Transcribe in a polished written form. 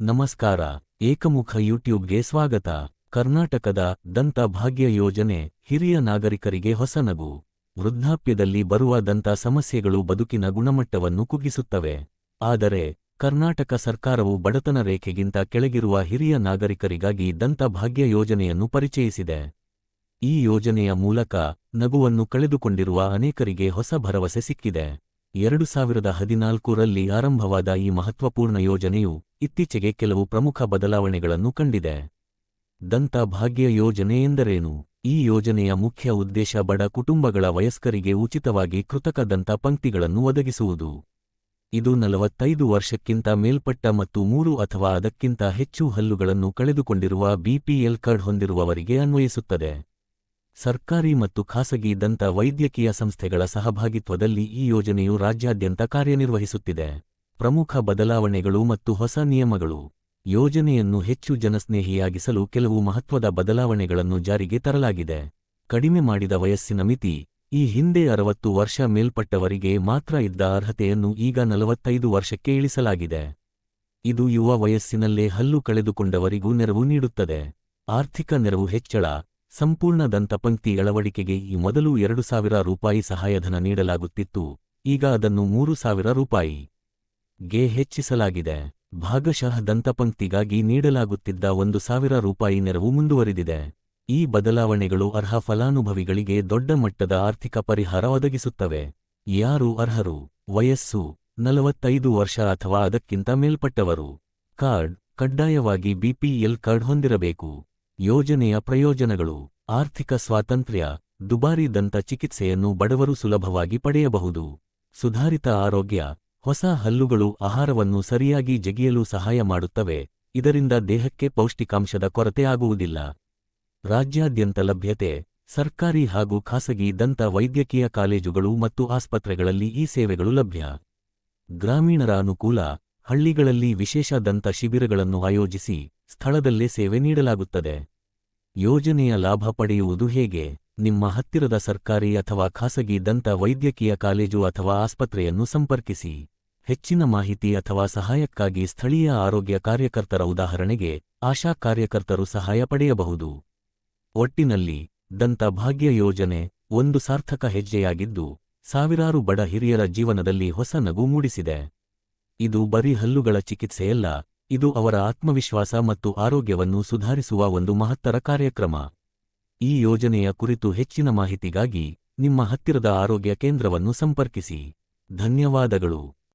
ನಮಸ್ಕಾರ. ಏಕಮುಖ ಯೂಟ್ಯೂಬ್ಗೆ ಸ್ವಾಗತ. ಕರ್ನಾಟಕದ ದಂತ ಭಾಗ್ಯ ಯೋಜನೆ ಹಿರಿಯ ನಾಗರಿಕರಿಗೆ ಹೊಸ ನಗು. ವೃದ್ಧಾಪ್ಯದಲ್ಲಿ ಬರುವ ದಂತ ಸಮಸ್ಯೆಗಳು ಬದುಕಿನ ಗುಣಮಟ್ಟವನ್ನು ಕುಗ್ಗಿಸುತ್ತವೆ. ಆದರೆ ಕರ್ನಾಟಕ ಸರ್ಕಾರವು ಬಡತನ ರೇಖೆಗಿಂತ ಕೆಳಗಿರುವ ಹಿರಿಯ ನಾಗರಿಕರಿಗಾಗಿ ದಂತ ಭಾಗ್ಯ ಯೋಜನೆಯನ್ನು ಪರಿಚಯಿಸಿದೆ. ಈ ಯೋಜನೆಯ ಮೂಲಕ ನಗುವನ್ನು ಕಳೆದುಕೊಂಡಿರುವ ಅನೇಕರಿಗೆ ಹೊಸ ಭರವಸೆ ಸಿಕ್ಕಿದೆ. 2014ರಲ್ಲಿ ಆರಂಭವಾದ ಈ ಮಹತ್ವಪೂರ್ಣ ಯೋಜನೆಯು ಇತ್ತೀಚೆಗೆ ಕೆಲವು ಪ್ರಮುಖ ಬದಲಾವಣೆಗಳನ್ನು ಕಂಡಿದೆ. ದಂತ ಭಾಗ್ಯ ಯೋಜನೆ ಎಂದರೇನು? ಈ ಯೋಜನೆಯ ಮುಖ್ಯ ಉದ್ದೇಶ ಬಡ ಕುಟುಂಬಗಳ ವಯಸ್ಕರಿಗೆ ಉಚಿತವಾಗಿ ಕೃತಕ ದಂತ ಪಂಕ್ತಿಗಳನ್ನು ಒದಗಿಸುವುದು. ಇದು 45 ವರ್ಷಕ್ಕಿಂತ ಮೇಲ್ಪಟ್ಟ ಮತ್ತು 3 ಅಥವಾ ಅದಕ್ಕಿಂತ ಹೆಚ್ಚು ಹಲ್ಲುಗಳನ್ನು ಕಳೆದುಕೊಂಡಿರುವ ಬಿಪಿಎಲ್ ಕಾರ್ಡ್ ಹೊಂದಿರುವವರಿಗೆ ಅನ್ವಯಿಸುತ್ತದೆ. ಸರ್ಕಾರಿ ಮತ್ತು ಖಾಸಗಿ ದಂತ ವೈದ್ಯಕೀಯ ಸಂಸ್ಥೆಗಳ ಸಹಭಾಗಿತ್ವದಲ್ಲಿ ಈ ಯೋಜನೆಯು ರಾಜ್ಯಾದ್ಯಂತ ಕಾರ್ಯನಿರ್ವಹಿಸುತ್ತಿದೆ. ಪ್ರಮುಖ ಬದಲಾವಣೆಗಳು ಮತ್ತು ಹೊಸ ನಿಯಮಗಳು. ಯೋಜನೆಯನ್ನು ಹೆಚ್ಚು ಜನಸ್ನೇಹಿಯಾಗಿಸಲು ಕೆಲವು ಮಹತ್ವದ ಬದಲಾವಣೆಗಳನ್ನು ಜಾರಿಗೆ ತರಲಾಗಿದೆ. ಕಡಿಮೆ ಮಾಡಿದ ವಯಸ್ಸಿನ ಮಿತಿ. ಈ ಹಿಂದೆ 60 ವರ್ಷ ಮೇಲ್ಪಟ್ಟವರಿಗೆ ಮಾತ್ರ ಇದ್ದ ಅರ್ಹತೆಯನ್ನು ಈಗ 45 ವರ್ಷಕ್ಕೆ ಇಳಿಸಲಾಗಿದೆ. ಇದು ಯುವ ವಯಸ್ಸಿನಲ್ಲೇ ಹಲ್ಲು ಕಳೆದುಕೊಂಡವರಿಗೂ ನೆರವು ನೀಡುತ್ತದೆ. ಆರ್ಥಿಕ ನೆರವು ಹೆಚ್ಚಳ. ಸಂಪೂರ್ಣ ದಂತಪಂಕ್ತಿ ಅಳವಡಿಕೆಗೆ ಈ ಮೊದಲು ₹2,000 ಸಹಾಯಧನ ನೀಡಲಾಗುತ್ತಿತ್ತು, ಈಗ ಅದನ್ನು ₹3,000 ಗೆ ಹೆಚ್ಚಿಸಲಾಗಿದೆ. ಭಾಗಶಃ ದಂತಪಂಕ್ತಿಗಾಗಿ ನೀಡಲಾಗುತ್ತಿದ್ದ ₹1,000 ನೆರವು ಮುಂದುವರಿದಿದೆ. ಈ ಬದಲಾವಣೆಗಳು ಅರ್ಹ ಫಲಾನುಭವಿಗಳಿಗೆ ದೊಡ್ಡ ಮಟ್ಟದ ಆರ್ಥಿಕ ಪರಿಹಾರ ಒದಗಿಸುತ್ತವೆ. ಯಾರು ಅರ್ಹರು? ವಯಸ್ಸು 45 ವರ್ಷ ಅಥವಾ ಅದಕ್ಕಿಂತ ಮೇಲ್ಪಟ್ಟವರು. ಕಾರ್ಡ್ ಕಡ್ಡಾಯವಾಗಿ ಬಿಪಿಎಲ್ ಕಾರ್ಡ್ ಹೊಂದಿರಬೇಕು. ಯೋಜನೆಯ ಪ್ರಯೋಜನಗಳು. ಆರ್ಥಿಕ ಸ್ವಾತಂತ್ರ್ಯ. ದುಬಾರಿ ದಂತ ಚಿಕಿತ್ಸೆಯನ್ನು ಬಡವರು ಸುಲಭವಾಗಿ ಪಡೆಯಬಹುದು. ಸುಧಾರಿತ ಆರೋಗ್ಯ. ಹೊಸ ಹಲ್ಲುಗಳು ಆಹಾರವನ್ನು ಸರಿಯಾಗಿ ಜಗಿಯಲು ಸಹಾಯ ಮಾಡುತ್ತವೆ, ಇದರಿಂದ ದೇಹಕ್ಕೆ ಪೌಷ್ಟಿಕಾಂಶದ ಕೊರತೆ ಆಗುವುದಿಲ್ಲ. ರಾಜ್ಯಾದ್ಯಂತ ಲಭ್ಯತೆ. ಸರ್ಕಾರಿ ಹಾಗೂ ಖಾಸಗಿ ದಂತ ವೈದ್ಯಕೀಯ ಕಾಲೇಜುಗಳು ಮತ್ತು ಆಸ್ಪತ್ರೆಗಳಲ್ಲಿ ಈ ಸೇವೆಗಳು ಲಭ್ಯ. ಗ್ರಾಮೀಣರ ಅನುಕೂಲ. ಹಳ್ಳಿಗಳಲ್ಲಿ ವಿಶೇಷ ದಂತ ಶಿಬಿರಗಳನ್ನು ಆಯೋಜಿಸಿ ಸ್ಥಳದಲ್ಲೇ ಸೇವೆ ನೀಡಲಾಗುತ್ತದೆ. ಯೋಜನೆಯ ಲಾಭ ಪಡೆಯುವುದು ಹೇಗೆ? ನಿಮ್ಮ ಹತ್ತಿರದ ಸರ್ಕಾರಿ ಅಥವಾ ಖಾಸಗಿ ದಂತ ವೈದ್ಯಕೀಯ ಕಾಲೇಜು ಅಥವಾ ಆಸ್ಪತ್ರೆಯನ್ನು ಸಂಪರ್ಕಿಸಿ. ಹೆಚ್ಚಿನ ಮಾಹಿತಿ ಅಥವಾ ಸಹಾಯಕ್ಕಾಗಿ ಸ್ಥಳೀಯ ಆರೋಗ್ಯ ಕಾರ್ಯಕರ್ತರ ಉದಾಹರಣೆಗೆ ಆಶಾ ಕಾರ್ಯಕರ್ತರು ಸಹಾಯ ಪಡೆಯಬಹುದು. ಒಟ್ಟಿನಲ್ಲಿ ದಂತ ಭಾಗ್ಯ ಯೋಜನೆ ಒಂದು ಸಾರ್ಥಕ ಹೆಜ್ಜೆಯಾಗಿದ್ದು, ಸಾವಿರಾರು ಬಡ ಹಿರಿಯರ ಜೀವನದಲ್ಲಿ ಹೊಸ ನಗು ಮೂಡಿಸಿದೆ. ಇದು ಬರೀ ಹಲ್ಲುಗಳ ಚಿಕಿತ್ಸೆಯಲ್ಲ, ಇದು ಅವರ ಆತ್ಮವಿಶ್ವಾಸ ಮತ್ತು ಆರೋಗ್ಯವನ್ನು ಸುಧಾರಿಸುವ ಒಂದು ಮಹತ್ತರ ಕಾರ್ಯಕ್ರಮ. ಈ ಯೋಜನೆಯ ಕುರಿತು ಹೆಚ್ಚಿನ ಮಾಹಿತಿಗಾಗಿ ನಿಮ್ಮ ಹತ್ತಿರದ ಆರೋಗ್ಯ ಕೇಂದ್ರವನ್ನು ಸಂಪರ್ಕಿಸಿ. ಧನ್ಯವಾದಗಳು.